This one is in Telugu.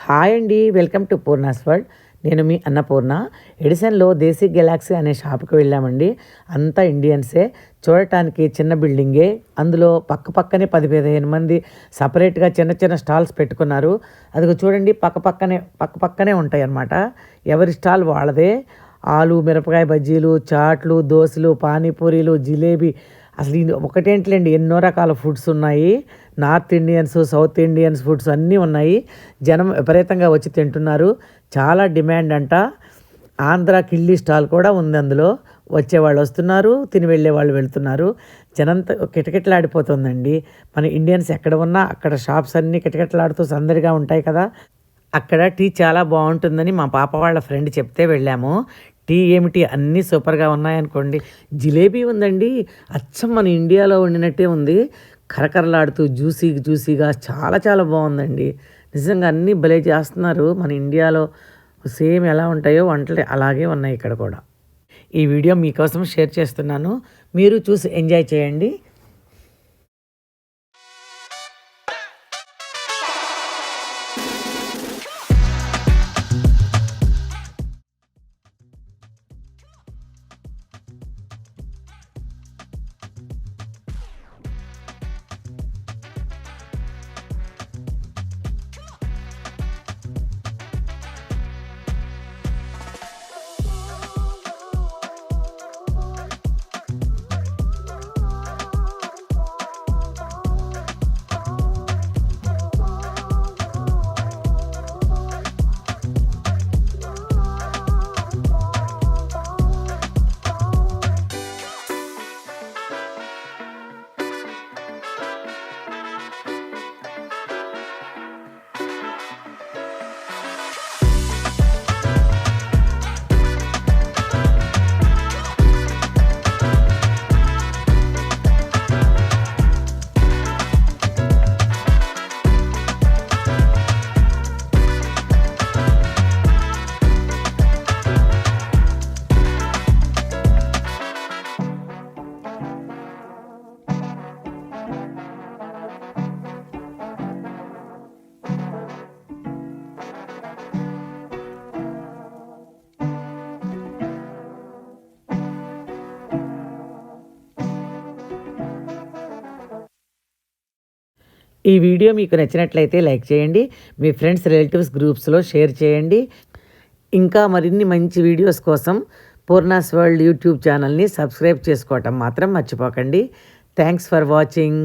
హాయ్ అండి, వెల్కమ్ టు పూర్ణాస్ వరల్డ్. నేను మీ అన్నపూర్ణ. ఎడిసన్లో దేశీ గెలాక్సీ అనే షాప్కి వెళ్ళామండి. అంతా ఇండియన్సే. చూడటానికి చిన్న బిల్డింగే. అందులో పక్కనే 10-15 మంది సపరేట్గా చిన్న చిన్న స్టాల్స్ పెట్టుకున్నారు. అదిగో చూడండి, పక్కనే ఉంటాయి అన్నమాట. ఎవరి స్టాల్ వాళ్ళదే. ఆలు మిరపకాయ బజ్జీలు, చాట్లు, దోశలు, పానీపూరీలు, జిలేబీ, అసలు ఒకటేంటిలేండి, ఎన్నో రకాల ఫుడ్స్ ఉన్నాయి. North Indians, south Indians foods అన్నీ ఉన్నాయి. జనం విపరీతంగా వచ్చి తింటున్నారు. చాలా డిమాండ్ అంట. ఆంధ్ర కిళ్ళీ స్టాల్ కూడా ఉంది అందులో. వచ్చేవాళ్ళు వస్తున్నారు, తిని వెళ్ళే వాళ్ళు వెళ్తున్నారు. జనంతా కిటకిటలాడిపోతుందండి. మన ఇండియన్స్ ఎక్కడ ఉన్నా అక్కడ షాప్స్ అన్నీ కిటకిటలాడుతూ సందడిగా ఉంటాయి కదా. అక్కడ టీ చాలా బాగుంటుందని మా పాప వాళ్ళ ఫ్రెండ్ చెప్తే వెళ్ళాము. టీ ఏమిటి, అన్నీ సూపర్గా ఉన్నాయనుకోండి. జిలేబీ ఉందండి, అచ్చం మన ఇండియాలో వండినట్టే ఉంది. కరకరలాడుతూ జ్యూసీగా చాలా చాలా బాగుందండి. నిజంగా అన్నీ భలే చేస్తున్నారు. మన ఇండియాలో సేమ్ ఎలా ఉంటాయో వంటలు అలాగే ఉన్నాయి ఇక్కడ కూడా. ఈ వీడియో మీకోసం షేర్ చేస్తున్నాను. మీరు చూసి ఎంజాయ్ చేయండి. ఈ వీడియో మీకు నచ్చినట్లయితే లైక్ చేయండి. మీ ఫ్రెండ్స్, రిలేటివ్స్ గ్రూప్స్లో షేర్ చేయండి. ఇంకా మరిన్ని మంచి వీడియోస్ కోసం పూర్ణాస్ వరల్డ్ యూట్యూబ్ ఛానల్ని సబ్స్క్రైబ్ చేసుకోవటం మాత్రం మర్చిపోకండి. Thanks for watching.